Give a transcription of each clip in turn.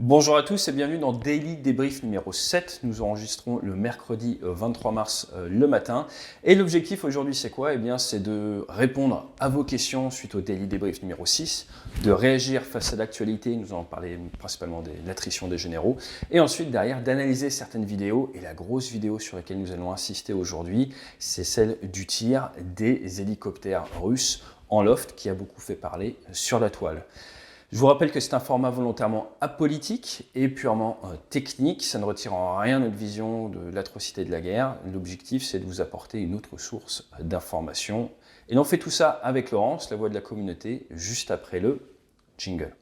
Bonjour à tous et bienvenue dans Daily Débrief numéro 7. Nous enregistrons le mercredi 23 mars le matin. Et l'objectif aujourd'hui c'est quoi? C'est de répondre à vos questions suite au Daily Débrief numéro 6, de réagir face à l'actualité, nous allons parler principalement de l'attrition des généraux, et ensuite derrière d'analyser certaines vidéos. Et la grosse vidéo sur laquelle nous allons insister aujourd'hui, c'est celle du tir des hélicoptères russes en loft qui a beaucoup fait parler sur la toile. Je vous rappelle que c'est un format volontairement apolitique et purement technique. Ça ne retire en rien notre vision de l'atrocité de la guerre. L'objectif, c'est de vous apporter une autre source d'information. Et on fait tout ça avec Laurence, la voix de la communauté, juste après le jingle.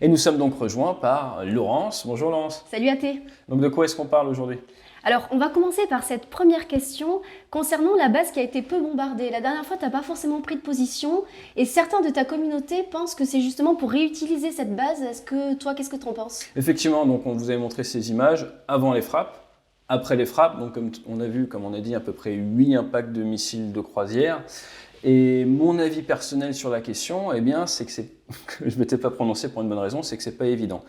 Et nous sommes donc rejoints par Laurence. Bonjour Laurence. Salut Athé. Donc de quoi est-ce qu'on parle aujourd'hui? Alors, on va commencer par cette première question concernant la base qui a été peu bombardée. La dernière fois, tu n'as pas forcément pris de position et certains de ta communauté pensent que c'est justement pour réutiliser cette base. Qu'est-ce que tu en penses? Effectivement, donc on vous avait montré ces images avant les frappes, après les frappes. Donc comme on a vu, comme on a dit, à peu près 8 impacts de missiles de croisière. Et mon avis personnel sur la question, c'est que je ne m'étais pas prononcé pour une bonne raison, c'est que c'est pas évident.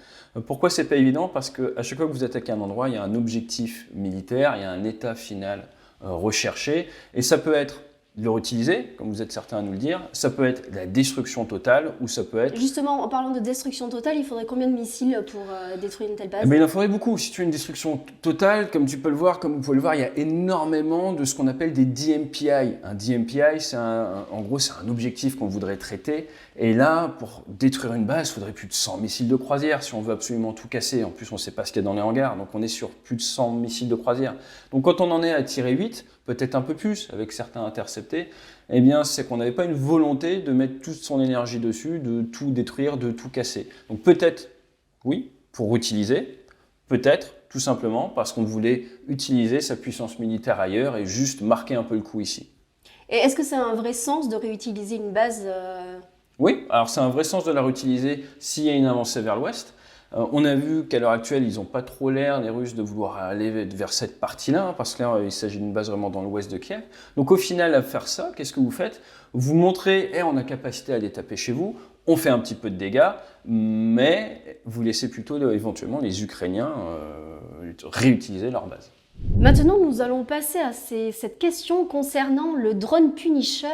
Pourquoi c'est pas évident? Parce qu'à chaque fois que vous attaquez un endroit, il y a un objectif militaire, il y a un état final recherché, et ça peut être de le réutiliser, comme vous êtes certains à nous le dire, ça peut être la destruction totale, ou ça peut être... Justement, en parlant de destruction totale, il faudrait combien de missiles pour détruire une telle base? Il en faudrait beaucoup. Si tu as une destruction totale, comme tu peux le voir, comme vous pouvez le voir, il y a énormément de ce qu'on appelle des DMPI. Un DMPI, en gros, c'est un objectif qu'on voudrait traiter. Et là, pour détruire une base, il faudrait plus de 100 missiles de croisière si on veut absolument tout casser. En plus, on ne sait pas ce qu'il y a dans les hangars, donc on est sur plus de 100 missiles de croisière. Donc quand on en est à tirer 8, peut-être un peu plus, avec certains interceptés, c'est qu'on n'avait pas une volonté de mettre toute son énergie dessus, de tout détruire, de tout casser. Donc peut-être, oui, pour utiliser, peut-être tout simplement parce qu'on voulait utiliser sa puissance militaire ailleurs et juste marquer un peu le coup ici. Et est-ce que c'est un vrai sens de réutiliser une base Oui, alors c'est un vrai sens de la réutiliser s'il y a une avancée vers l'ouest. On a vu qu'à l'heure actuelle, ils n'ont pas trop l'air, les Russes, de vouloir aller vers cette partie-là, parce que là, il s'agit d'une base vraiment dans l'ouest de Kiev. Donc au final, à faire ça, qu'est-ce que vous faites? Vous montrez, on a capacité à les taper chez vous, on fait un petit peu de dégâts, mais vous laissez plutôt éventuellement les Ukrainiens réutiliser leur base. Maintenant, nous allons passer à cette question concernant le drone Punisher.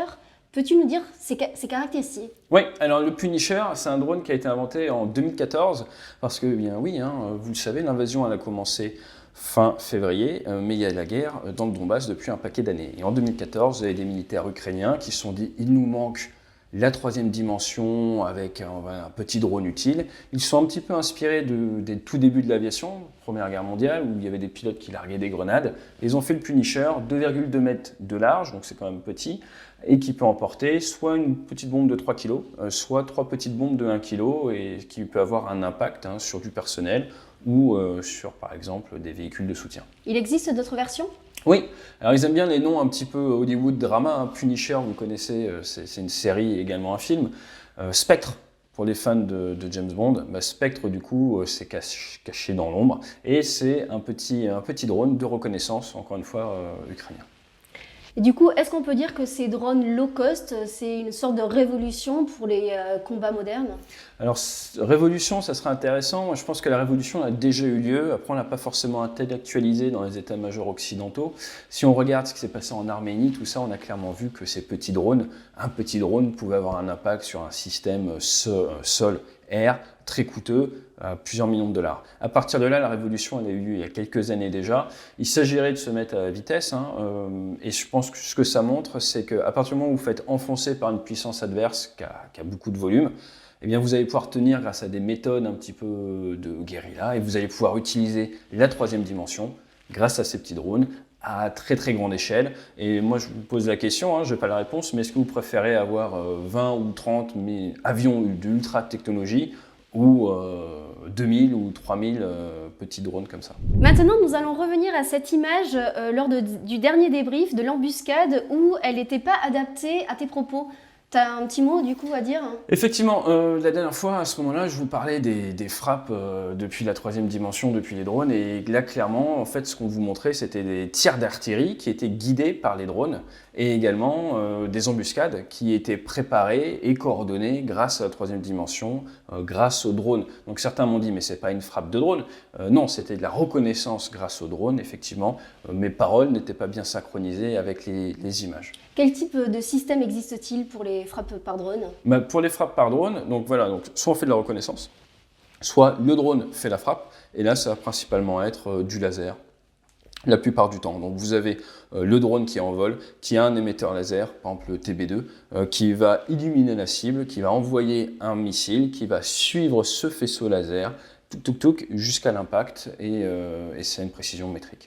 Peux-tu nous dire ses caractéristiques? Oui, alors le Punisher, c'est un drone qui a été inventé en 2014, parce que, vous le savez, l'invasion elle a commencé fin février, mais il y a la guerre dans le Donbass depuis un paquet d'années. Et en 2014, il y avait des militaires ukrainiens qui se sont dit, il nous manque la troisième dimension avec un petit drone utile. Ils sont un petit peu inspirés des tout débuts de l'aviation, Première Guerre mondiale, où il y avait des pilotes qui larguaient des grenades. Ils ont fait le Punisher, 2,2 mètres de large, donc c'est quand même petit, et qui peut emporter soit une petite bombe de 3 kg, soit 3 petites bombes de 1 kg, et qui peut avoir un impact sur du personnel ou sur, par exemple, des véhicules de soutien. Il existe d'autres versions? Oui, alors ils aiment bien les noms un petit peu Hollywood drama. Punisher, vous connaissez, c'est une série et également un film. Spectre, pour les fans de James Bond. Spectre, du coup, c'est caché dans l'ombre. Et c'est un petit drone de reconnaissance, encore une fois, ukrainien. Et du coup, est-ce qu'on peut dire que ces drones low cost, c'est une sorte de révolution pour les combats modernes? Alors, révolution, ça serait intéressant. Moi, je pense que la révolution a déjà eu lieu. Après, on n'a pas forcément intellectualisé dans les états-majors occidentaux. Si on regarde ce qui s'est passé en Arménie, tout ça, on a clairement vu que ces petits drones, un petit drone pouvait avoir un impact sur un système sol-air très coûteux, à plusieurs millions de dollars. À partir de là, la révolution elle a eu lieu il y a quelques années déjà. Il s'agirait de se mettre à la vitesse, et je pense que ce que ça montre, c'est qu'à partir du moment où vous faites enfoncer par une puissance adverse qui a beaucoup de volume, vous allez pouvoir tenir grâce à des méthodes un petit peu de guérilla, et vous allez pouvoir utiliser la troisième dimension grâce à ces petits drones à très très grande échelle. Et moi je vous pose la question, je n'ai pas la réponse, mais est-ce que vous préférez avoir 20 ou 30 avions d'ultra technologie ou 2000 ou 3000 petits drones comme ça. Maintenant, nous allons revenir à cette image lors du dernier débrief de l'embuscade où elle n'était pas adaptée à tes propos. Tu as un petit mot du coup à dire? Effectivement, la dernière fois, à ce moment-là, je vous parlais des frappes depuis la 3e dimension, depuis les drones. Et là, clairement, en fait, ce qu'on vous montrait, c'était des tirs d'artillerie qui étaient guidés par les drones et également des embuscades qui étaient préparées et coordonnées grâce à la 3e dimension, grâce aux drones. Donc certains m'ont dit, mais c'est pas une frappe de drone. Non, c'était de la reconnaissance grâce aux drones, effectivement. Mes paroles n'étaient pas bien synchronisées avec les images. Quel type de système existe-t-il pour les frappes par drone? Pour les frappes par drone, donc voilà, donc soit on fait de la reconnaissance, soit le drone fait la frappe, et là ça va principalement être du laser la plupart du temps. Donc vous avez le drone qui est en vol, qui a un émetteur laser, par exemple le TB2, qui va illuminer la cible, qui va envoyer un missile, qui va suivre ce faisceau laser, jusqu'à l'impact, et c'est une précision métrique.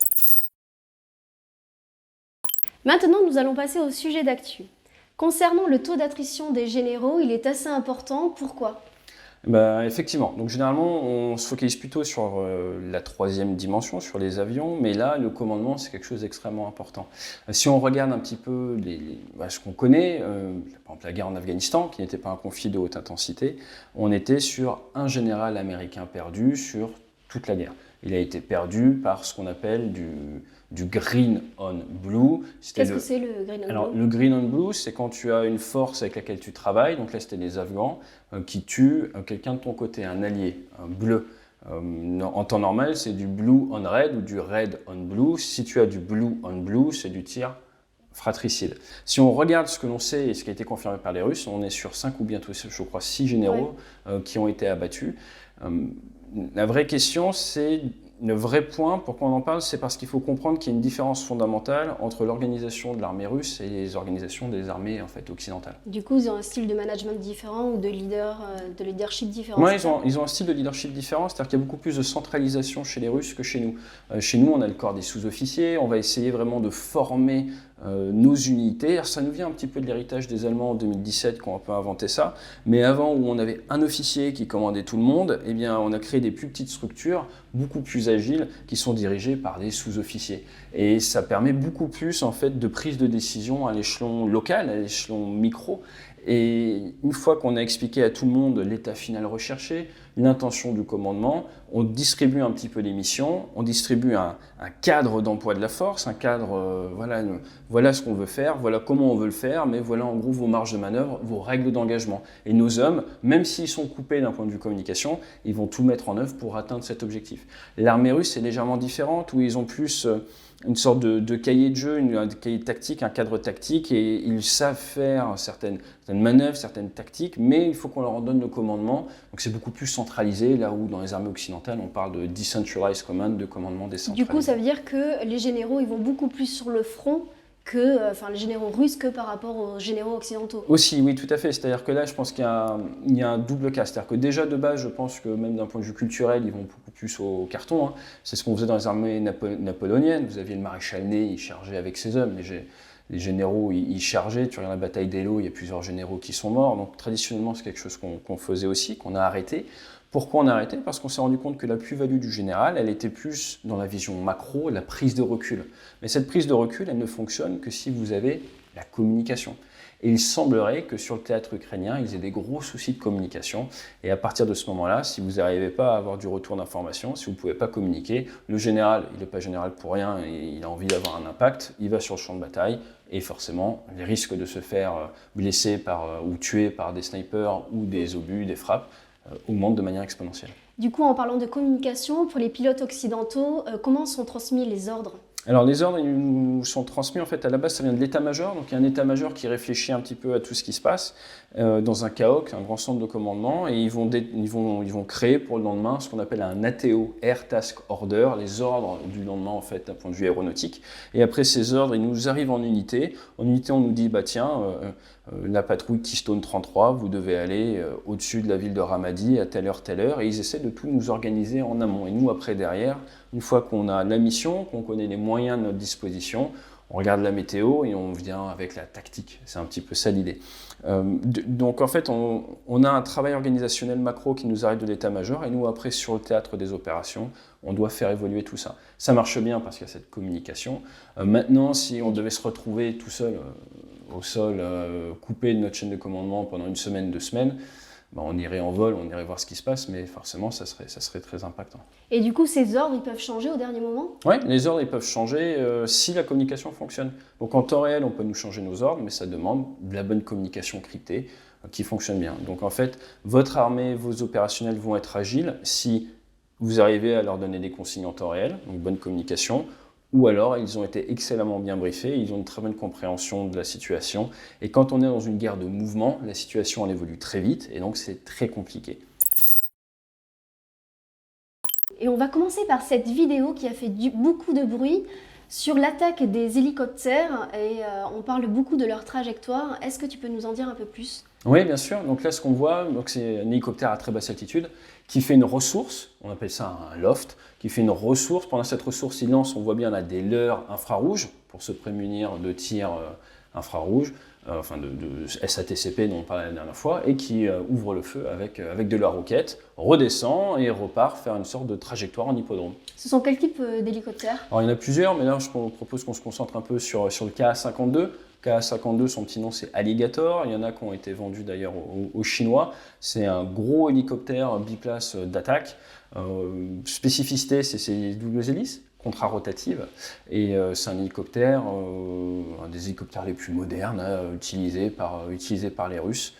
Maintenant, nous allons passer au sujet d'actu. Concernant le taux d'attrition des généraux, il est assez important. Pourquoi? Effectivement, donc généralement on se focalise plutôt sur la 3e dimension, sur les avions, mais là le commandement c'est quelque chose d'extrêmement important. Si on regarde un petit peu ce qu'on connaît, par exemple la guerre en Afghanistan, qui n'était pas un conflit de haute intensité, on était sur un général américain perdu sur toute la guerre. Il a été perdu par ce qu'on appelle du green on blue. Qu'est-ce que c'est le green on blue? Alors, le green on blue, c'est quand tu as une force avec laquelle tu travailles. Donc là, c'était des Afghans qui tuent quelqu'un de ton côté, un allié, un bleu. En temps normal, c'est du blue on red ou du red on blue. Si tu as du blue on blue, c'est du tir fratricide. Si on regarde ce que l'on sait et ce qui a été confirmé par les Russes, on est sur 5 ou bientôt, je crois, 6 généraux qui ont été abattus. La vraie question, c'est le vrai point, pourquoi on en parle, c'est parce qu'il faut comprendre qu'il y a une différence fondamentale entre l'organisation de l'armée russe et les organisations des armées en fait, occidentales. Du coup, ils ont un style de management différent ou de leadership différent? Oui, ils ont un style de leadership différent, c'est-à-dire qu'il y a beaucoup plus de centralisation chez les Russes que chez nous. Chez nous, on a le corps des sous-officiers, on va essayer vraiment de former nos unités. Alors, ça nous vient un petit peu de l'héritage des Allemands en 2017 qui ont un peu inventé ça, mais avant où on avait un officier qui commandait tout le monde, eh bien, on a créé des plus petites structures, beaucoup plus agiles, qui sont dirigées par des sous-officiers. Et ça permet beaucoup plus en fait, de prise de décision à l'échelon local, à l'échelon micro. Et une fois qu'on a expliqué à tout le monde l'état final recherché, l'intention du commandement, on distribue un petit peu les missions, on distribue un cadre d'emploi de la force, un cadre, voilà ce qu'on veut faire, voilà comment on veut le faire, mais voilà en gros vos marges de manœuvre, vos règles d'engagement. Et nos hommes, même s'ils sont coupés d'un point de vue communication, ils vont tout mettre en œuvre pour atteindre cet objectif. L'armée russe est légèrement différente, où ils ont plus une sorte de cahier de jeu, un cahier tactique, un cadre tactique, et ils savent faire certaines manœuvres, certaines tactiques, mais il faut qu'on leur donne le commandement. Donc c'est beaucoup plus centralisé, là où dans les armées occidentales, on parle de decentralized command, de commandement décentralisé. Du coup, ça veut dire que les généraux, ils vont beaucoup plus sur le front que, les généraux russes que par rapport aux généraux occidentaux. Aussi, oui, tout à fait. C'est-à-dire que là, je pense qu'il y a un double cas. C'est-à-dire que déjà, de base, je pense que même d'un point de vue culturel, ils vont beaucoup plus au carton. C'est ce qu'on faisait dans les armées napoléoniennes. Vous aviez le maréchal Ney, il chargeait avec ses hommes. Les généraux, ils chargeaient. Tu regardes la bataille d'Eylau, il y a plusieurs généraux qui sont morts. Donc, traditionnellement, c'est quelque chose qu'on faisait aussi, qu'on a arrêté. Pourquoi on a arrêté? Parce qu'on s'est rendu compte que la plus-value du général, elle était plus dans la vision macro, la prise de recul. Mais cette prise de recul, elle ne fonctionne que si vous avez la communication. Et il semblerait que sur le théâtre ukrainien, ils aient des gros soucis de communication. Et à partir de ce moment-là, si vous n'arrivez pas à avoir du retour d'information, si vous ne pouvez pas communiquer, le général, il n'est pas général pour rien et il a envie d'avoir un impact, il va sur le champ de bataille. Et forcément, les risques de se faire blesser ou tuer par des snipers ou des obus, des frappes, augmente de manière exponentielle. Du coup, en parlant de communication, pour les pilotes occidentaux, comment sont transmis les ordres? Alors les ordres ils nous sont transmis, en fait, à la base, ça vient de l'état-major. Donc il y a un état-major qui réfléchit un petit peu à tout ce qui se passe dans un CAOC, un grand centre de commandement, et ils vont créer pour le lendemain ce qu'on appelle un ATO, Air Task Order, les ordres du lendemain, en fait, d'un point de vue aéronautique. Et après ces ordres, ils nous arrivent en unité. En unité, on nous dit, la patrouille Keystone 33, vous devez aller au-dessus de la ville de Ramadi à telle heure, et ils essaient de tout nous organiser en amont. Et nous, après, derrière, une fois qu'on a la mission, qu'on connaît les moyens de notre disposition, On regarde la météo et on vient avec la tactique. C'est un petit peu ça l'idée. Donc en fait, on a un travail organisationnel macro qui nous arrive de l'état-major et nous après sur le théâtre des opérations, on doit faire évoluer tout ça. Ça marche bien parce qu'il y a cette communication. Maintenant, si on devait se retrouver tout seul au sol, coupé de notre chaîne de commandement pendant une semaine, 2 semaines, on irait en vol, on irait voir ce qui se passe, mais forcément, ça serait très impactant. Et du coup, ces ordres, ils peuvent changer au dernier moment? Oui, les ordres, ils peuvent changer si la communication fonctionne. Donc en temps réel, on peut nous changer nos ordres, mais ça demande de la bonne communication cryptée qui fonctionne bien. Donc en fait, votre armée, vos opérationnels vont être agiles si vous arrivez à leur donner des consignes en temps réel, donc bonne communication, ou alors ils ont été excellemment bien briefés, ils ont une très bonne compréhension de la situation. Et quand on est dans une guerre de mouvement, la situation elle évolue très vite et donc c'est très compliqué. Et on va commencer par cette vidéo qui a fait beaucoup de bruit sur l'attaque des hélicoptères et on parle beaucoup de leur trajectoire. Est-ce que tu peux nous en dire un peu plus? Oui, bien sûr. Donc là, ce qu'on voit, c'est un hélicoptère à très basse altitude qui fait une ressource, on appelle ça un loft, qui fait une ressource. Pendant cette ressource, il lance, on voit bien, on a des leurres infrarouges pour se prémunir de tirs infrarouges, enfin de SATCP dont on parlait la dernière fois, et qui ouvre le feu avec de la roquette, redescend et repart faire une sorte de trajectoire en hippodrome. Ce sont quel type d'hélicoptères? Alors il y en a plusieurs, mais là je propose qu'on se concentre un peu sur le KA-52. KA-52, son petit nom c'est Alligator, il y en a qui ont été vendus d'ailleurs aux Chinois. C'est un gros hélicoptère biplace d'attaque. Spécificité, c'est ses doubles hélices, contrarotatives, et c'est un hélicoptère, un des hélicoptères les plus modernes, utilisé par les Russes,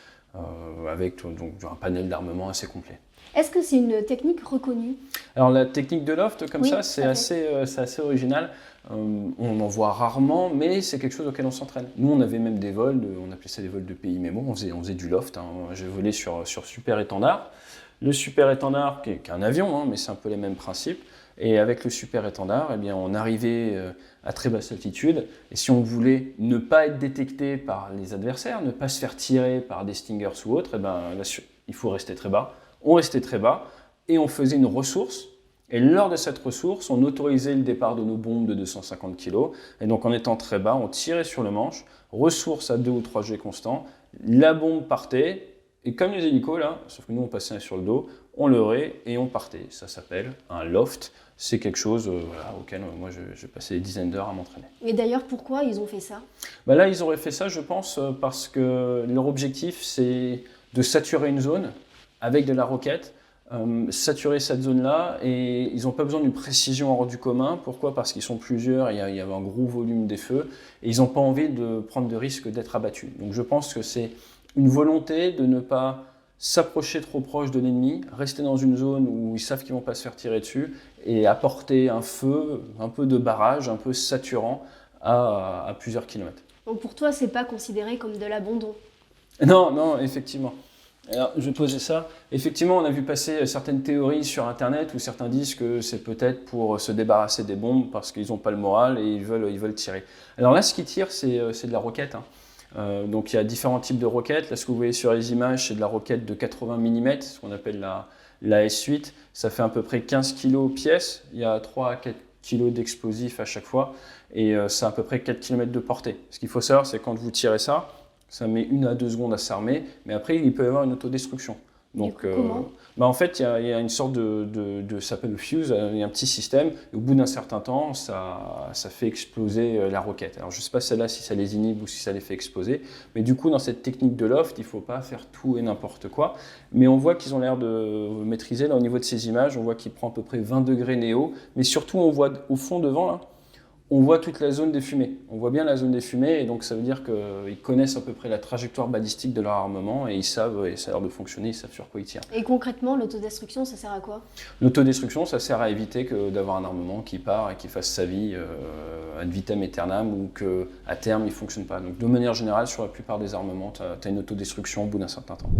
avec donc, un panel d'armement assez complet. Est-ce que c'est une technique reconnue? Alors la technique de loft comme oui, ça, c'est assez original. On en voit rarement, mais c'est quelque chose auquel on s'entraîne. Nous, on avait même des vols, on appelait ça des vols de pays mémo, on faisait du loft. J'ai volé sur Super Étendard. Le Super Étendard, qui est un avion, mais c'est un peu les mêmes principes. Et avec le Super Étendard, eh bien, on arrivait à très basse altitude. Et si on voulait ne pas être détecté par les adversaires, ne pas se faire tirer par des Stingers ou autres, eh ben, là, il faut rester très bas. On restait très bas et on faisait une ressource. Et lors de cette ressource, on autorisait le départ de nos bombes de 250 kg. Et donc en étant très bas, on tirait sur le manche, ressource à 2 ou 3 jets constants, la bombe partait, et comme les hélicos là, sauf que nous on passait sur le dos, on leurrait et on partait. Ça s'appelle un loft. C'est quelque chose auquel moi j'ai passé des dizaines d'heures à m'entraîner. Et d'ailleurs, pourquoi ils ont fait ça? Là, ils auraient fait ça, je pense, parce que leur objectif, c'est de saturer une zone avec de la roquette, saturer cette zone-là, et ils n'ont pas besoin d'une précision hors du commun. Pourquoi? Parce qu'ils sont plusieurs, il y avait un gros volume des feux, et ils n'ont pas envie de prendre de risque d'être abattus. Donc je pense que c'est une volonté de ne pas s'approcher trop proche de l'ennemi, rester dans une zone où ils savent qu'ils ne vont pas se faire tirer dessus, et apporter un feu, un peu de barrage, un peu saturant à plusieurs kilomètres. Donc pour toi, c'est pas considéré comme de l'abandon? Non, effectivement. Alors, je vais poser ça. Effectivement, on a vu passer certaines théories sur Internet où certains disent que c'est peut-être pour se débarrasser des bombes parce qu'ils n'ont pas le moral et ils veulent tirer. Alors là, ce qu'ils tirent, c'est de la roquette. Donc il y a différents types de roquettes. Là, ce que vous voyez sur les images, c'est de la roquette de 80 mm, ce qu'on appelle la S8. Ça fait à peu près 15 kg pièce. Il y a 3 à 4 kg d'explosifs à chaque fois et c'est à peu près 4 km de portée. Ce qu'il faut savoir, c'est quand vous tirez ça, ça met 1 à 2 secondes à s'armer, mais après il peut y avoir une autodestruction. Donc, comment? En fait, il y a une sorte ça s'appelle le fuse, il y a un petit système, et au bout d'un certain temps, ça fait exploser la roquette. Alors je ne sais pas celle-là si ça les inhibe ou si ça les fait exploser, mais du coup, dans cette technique de loft, il ne faut pas faire tout et n'importe quoi. Mais on voit qu'ils ont l'air de maîtriser, là au niveau de ces images, on voit qu'il prend à peu près 20 degrés néo, mais surtout on voit au fond devant, là, on voit toute la zone des fumées. On voit bien la zone des fumées, et donc ça veut dire qu'ils connaissent à peu près la trajectoire balistique de leur armement, et ils savent, et ça a l'air de fonctionner, ils savent sur quoi ils tirent. Et concrètement, l'autodestruction, ça sert à quoi? L'autodestruction, ça sert à éviter d'avoir un armement qui part et qui fasse sa vie ad vitam aeternam, ou qu'à terme, il ne fonctionne pas. Donc de manière générale, sur la plupart des armements, tu as une autodestruction au bout d'un certain temps.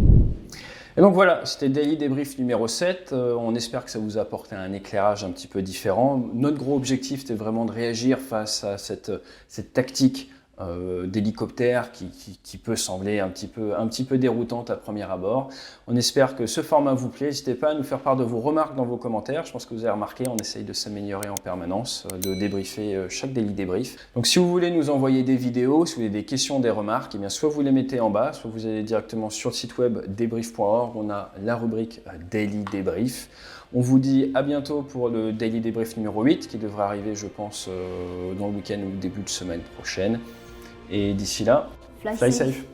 Et donc voilà, c'était Daily Débrief numéro 7. On espère que ça vous a apporté un éclairage un petit peu différent. Notre gros objectif, c'était vraiment de réagir face à cette tactique d'hélicoptère qui peut sembler un petit peu déroutante à premier abord. On espère que ce format vous plaît. N'hésitez pas à nous faire part de vos remarques dans vos commentaires. Je pense que vous avez remarqué, on essaye de s'améliorer en permanence, de débriefer chaque daily débrief. Donc si vous voulez nous envoyer des vidéos, si vous avez des questions, des remarques, eh bien, soit vous les mettez en bas, soit vous allez directement sur le site web débrief.org. On a la rubrique Daily Débrief. On vous dit à bientôt pour le Daily Débrief numéro 8 qui devrait arriver, je pense, dans le week-end ou début de semaine prochaine. Et d'ici là, fly safe.